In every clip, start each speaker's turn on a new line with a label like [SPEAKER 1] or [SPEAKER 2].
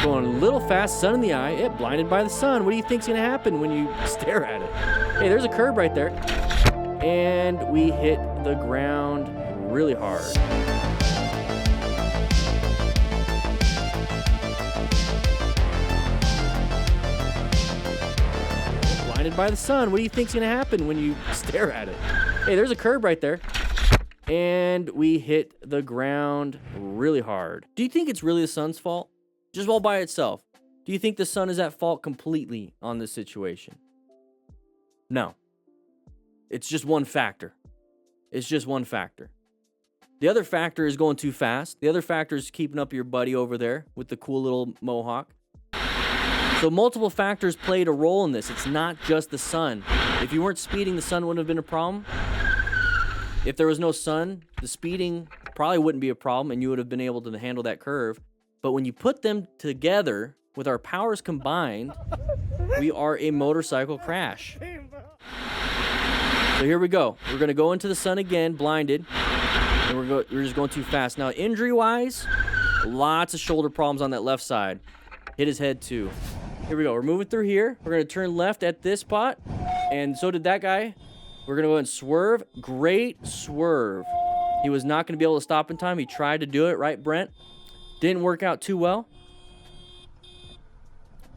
[SPEAKER 1] Going a little fast, sun in the eye. It blinded by the sun. What do you think's gonna happen when you stare at it? Hey, there's a curb right there. And we hit the ground really hard. Blinded by the sun. What do you think's gonna happen when you stare at it? Hey, there's a curb right there. And we hit the ground really hard. Do you think it's really the sun's fault? Just all by itself. Do you think the sun is at fault completely on this situation? No. It's just one factor. It's just one factor. The other factor is going too fast. The other factor is keeping up your buddy over there with the cool little mohawk. So multiple factors played a role in this. It's not just the sun. If you weren't speeding, the sun wouldn't have been a problem. If there was no sun, the speeding probably wouldn't be a problem and you would have been able to handle that curve. But when you put them together with our powers combined, we are a motorcycle crash. So here we go. We're going to go into the sun again, blinded. And we're just going too fast. Now, injury-wise, lots of shoulder problems on that left side. Hit his head, too. Here we go. We're moving through here. We're going to turn left at this spot. And so did that guy. We're going to go and swerve. Great swerve. He was not going to be able to stop in time. He tried to do it, right, Brent? Didn't work out too well.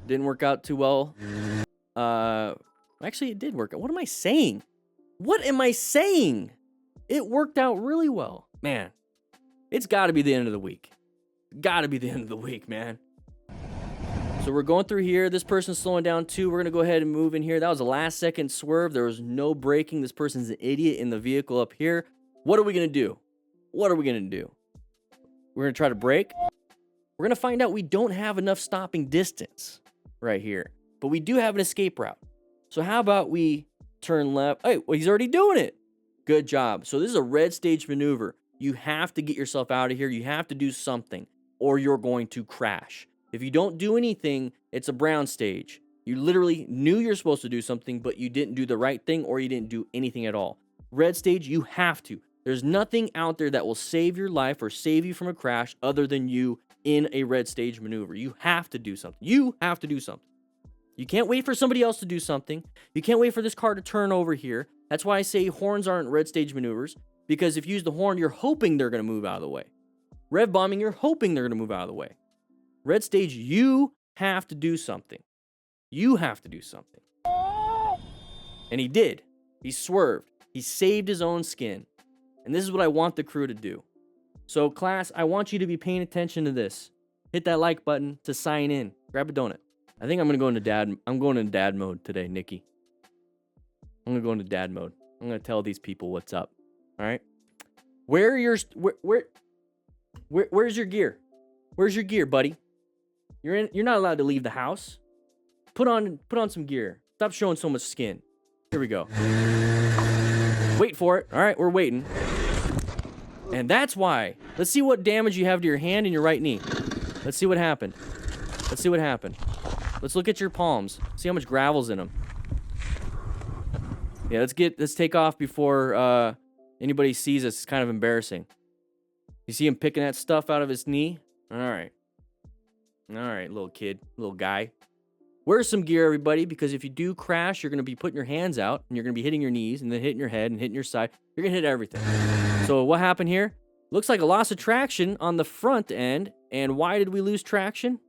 [SPEAKER 1] Didn't work out too well. Actually, it did work out. What am I saying? What am I saying? It worked out really well. Man, it's got to be the end of the week. Got to be the end of the week, man. So we're going through here. This person's slowing down too. We're going to go ahead and move in here. That was a last second swerve. There was no braking. This person's an idiot in the vehicle up here. What are we going to do? What are we going to do? We're going to try to brake. We're going to find out we don't have enough stopping distance right here. But we do have an escape route. So how about we turn left? Hey, well, he's already doing it. Good job. So this is a red stage maneuver. You have to get yourself out of here. You have to do something or you're going to crash. If you don't do anything, it's a brown stage. You literally knew you're supposed to do something, but you didn't do the right thing or you didn't do anything at all. Red stage, you have to. There's nothing out there that will save your life or save you from a crash other than you in a red stage maneuver. You have to do something. You have to do something. You can't wait for somebody else to do something. You can't wait for this car to turn over here. That's why I say horns aren't red stage maneuvers, because if you use the horn, you're hoping they're going to move out of the way. Rev bombing, you're hoping they're going to move out of the way. Red stage, you have to do something. You have to do something. And he did. He swerved. He saved his own skin. And this is what I want the crew to do. So class, I want you to be paying attention to this. Hit that like button to sign in. Grab a donut. I think I'm going to go into dad mode today, Nikki. I'm going to go into dad mode. I'm going to tell these people what's up. All right? Where's your gear? Where's your gear, buddy? You're not allowed to leave the house. Put on some gear. Stop showing so much skin. Here we go. Wait for it. All right, we're waiting. And that's why. Let's see what damage you have to your hand and your right knee. Let's see what happened. Let's see what happened. Let's look at your palms. See how much gravel's in them. Yeah, let's take off before anybody sees us. It's kind of embarrassing. You see him picking that stuff out of his knee? All right. All right, little kid, little guy. Wear some gear, everybody, because if you do crash, you're going to be putting your hands out, and you're going to be hitting your knees, and then hitting your head, and hitting your side. You're going to hit everything. So what happened here? Looks like a loss of traction on the front end. And why did we lose traction?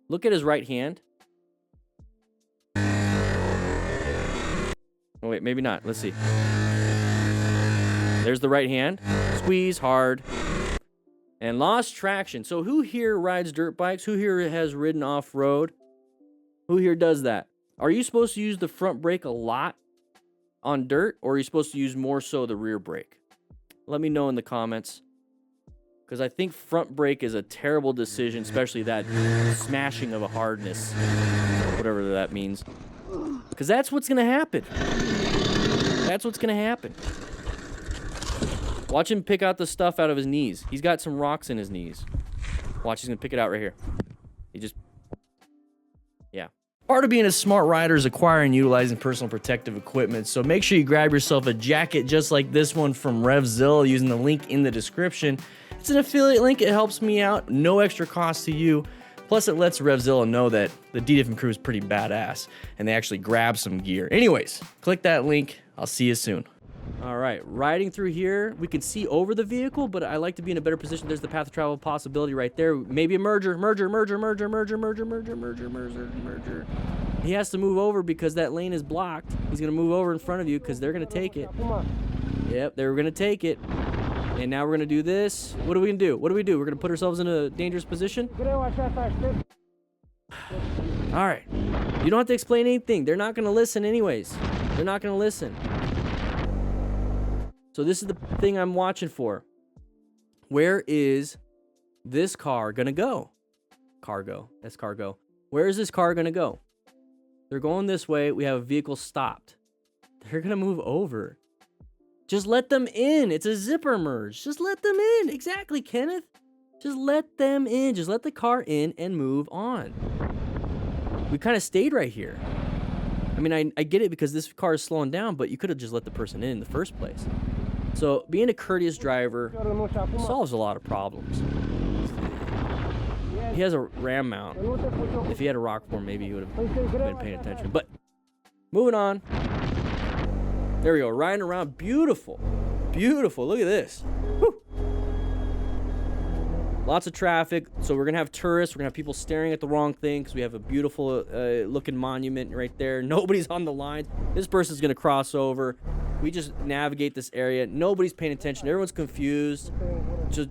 [SPEAKER 1] Look at his right hand. Oh, wait, maybe not. Let's see. There's the right hand. Squeeze hard. And lost traction. So who here rides dirt bikes? Who here has ridden off-road? Who here does that? Are you supposed to use the front brake a lot on dirt, or are you supposed to use more so the rear brake? Let me know in the comments, because I think front brake is a terrible decision, especially that smashing of a hardness, whatever that means. Because that's what's going to happen. That's what's going to happen. Watch him pick out the stuff out of his knees. He's got some rocks in his knees. Watch, he's going to pick it out right here. Yeah. Part of being a smart rider is acquiring and utilizing personal protective equipment. So make sure you grab yourself a jacket just like this one from REVZILLA using the link in the description. It's an affiliate link. It helps me out. No extra cost to you. Plus, it lets REVZILLA know that the DDFM crew is pretty badass, and they actually grab some gear. Anyways, click that link. I'll see you soon. All right, riding through here, we can see over the vehicle, but I like to be in a better position. There's the path of travel possibility right there. Maybe a merger. He has to move over because that lane is blocked. He's gonna move over in front of you because they're gonna take it. Yep, they were gonna take it. And now we're gonna do this. What are we gonna do? What do we do? We're gonna put ourselves in a dangerous position? All right, you don't have to explain anything. They're not gonna listen anyways. They're not gonna listen. So this is the thing I'm watching for. Where is this car gonna go? Cargo, that's cargo. Where is this car gonna go? They're going this way. We have a vehicle stopped. They're gonna move over. Just let them in. It's a zipper merge. Just let them in. Exactly, Kenneth. Just let them in. Just let the car in and move on. We kind of stayed right here. I mean, I get it because this car is slowing down, but you could have just let the person in the first place. So being a courteous driver solves a lot of problems. He has a ram mount. If he had a rock form, maybe he would have been paying attention. But moving on. There we go, riding around, beautiful, beautiful, look at this. Whew. Lots of traffic, so we're gonna have tourists, we're gonna have people staring at the wrong thing because we have a beautiful looking monument right there. Nobody's on the line. This person's gonna cross over. We just navigate this area. Nobody's paying attention, everyone's confused.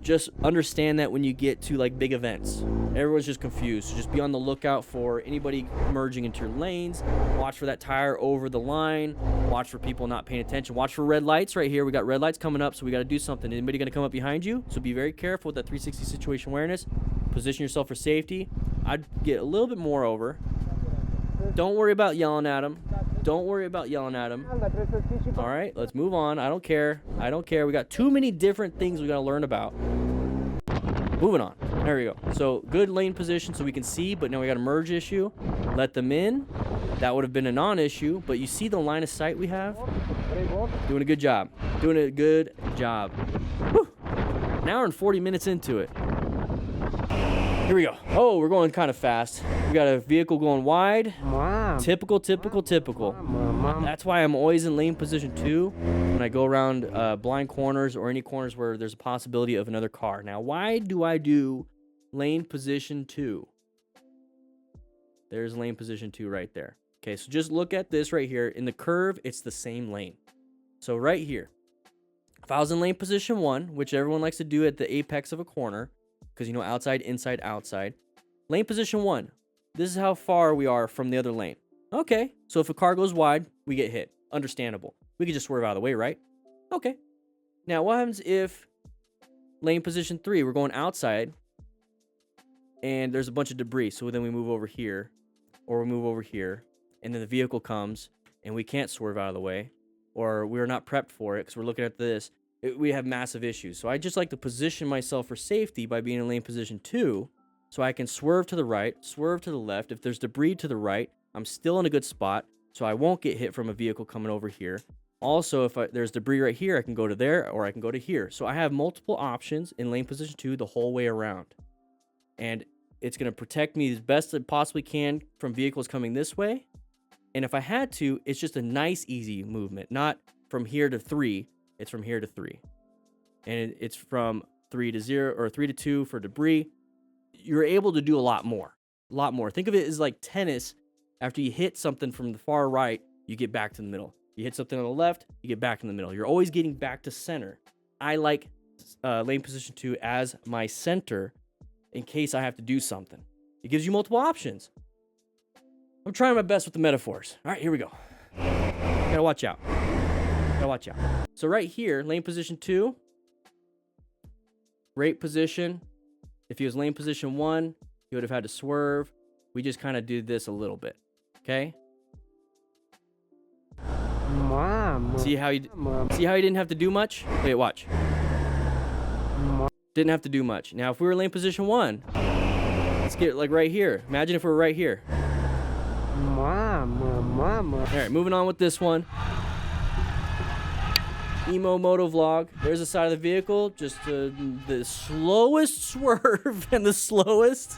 [SPEAKER 1] Just understand that when you get to like big events, everyone's just confused. So just be on the lookout for anybody merging into your lanes. Watch for that tire over the line. Watch for people not paying attention. Watch for red lights right here. We got red lights coming up, so we got to do something. Anybody gonna come up behind you? So be very careful with that 360 situation awareness. Position yourself for safety. I'd get a little bit more over. Don't worry about yelling at them. Don't worry about yelling at him. All right, let's move on. I don't care. I don't care. We got too many different things we got to learn about. Moving on. There we go. So good lane position so we can see, but now we got a merge issue. Let them in. That would have been a non-issue, but you see the line of sight we have? Doing a good job. Doing a good job. Whew. An hour and 40 minutes into it. Here we go. Oh, we're going kind of fast. We got a vehicle going wide. Typical. That's why I'm always in lane position 2 when I go around blind corners or any corners where there's a possibility of another car. Now, why do I do lane position 2? There's lane position 2 right there. Okay, so just look at this right here. In the curve, it's the same lane. So right here, if I was in lane position 1, which everyone likes to do at the apex of a corner, because you know outside, inside, outside. Lane position 1. This is how far we are from the other lane. Okay, so if a car goes wide, we get hit. Understandable. We could just swerve out of the way, right? Okay. Now, what happens if lane position 3, we're going outside, and there's a bunch of debris, so then we move over here, or we move over here, and then the vehicle comes, and we can't swerve out of the way, or we're not prepped for it, because we're looking at this. We have massive issues. So I just like to position myself for safety by being in lane position 2 so I can swerve to the right, swerve to the left. If there's debris to the right, I'm still in a good spot so I won't get hit from a vehicle coming over here. Also, if there's debris right here, I can go to there or I can go to here. So I have multiple options in lane position 2 the whole way around. And it's going to protect me as best it possibly can from vehicles coming this way. And if I had to, it's just a nice, easy movement. Not from here to 3. It's from here to 3. And it's from 3 to 0 or 3 to 2 for debris. You're able to do a lot more. A lot more. Think of it as like tennis. After you hit something from the far right, you get back to the middle. You hit something on the left, you get back in the middle. You're always getting back to center. I like lane position 2 as my center in case I have to do something. It gives you multiple options. I'm trying my best with the metaphors. All right, here we go. Gotta watch out. Gotta watch out. So right here, lane position 2, great position. If he was lane position 1, he would have had to swerve. We just kind of do this a little bit, okay? See how he didn't have to do much? Wait, watch. Didn't have to do much. Now, if we were lane position 1, let's get like right here. Imagine if we were right here. All right, moving on with this one. Emo moto vlog. There's the side of the vehicle. Just the slowest swerve and the slowest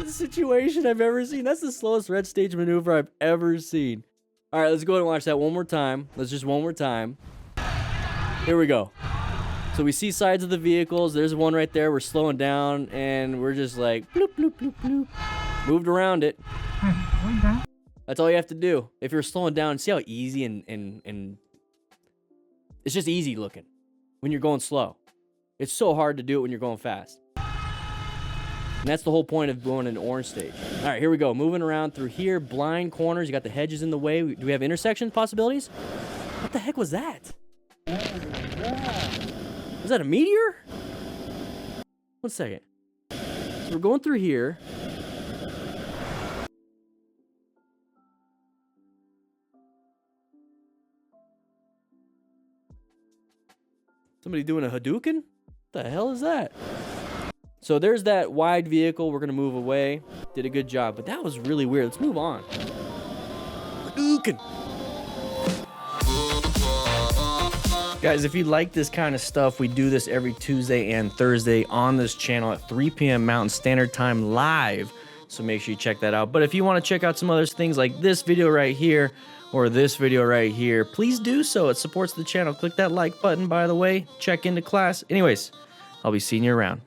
[SPEAKER 1] situation I've ever seen. That's the slowest red stage maneuver I've ever seen. All right, let's go ahead and watch that one more time. Let's just one more time. Here we go. So we see sides of the vehicles. There's one right there. We're slowing down, and we're just like, bloop, bloop, bloop, bloop. Moved around it. That's all you have to do. If you're slowing down, see how easy and it's just easy looking when you're going slow. It's so hard to do it when you're going fast. And that's the whole point of going into orange stage. All right, here we go. Moving around through here. Blind corners. You got the hedges in the way. Do we have intersection possibilities? What the heck was that? Was that a meteor? 1 second. So we're going through here. Somebody doing a Hadouken? What the hell is that? So there's that wide vehicle. We're going to move away. Did a good job. But that was really weird. Let's move on. Hadouken. Guys, if you like this kind of stuff, we do this every Tuesday and Thursday on this channel at 3 p.m. Mountain Standard Time live. So make sure you check that out. But if you want to check out some other things like this video right here or this video right here, please do so. It supports the channel. Click that like button, by the way. Check into class. Anyways, I'll be seeing you around.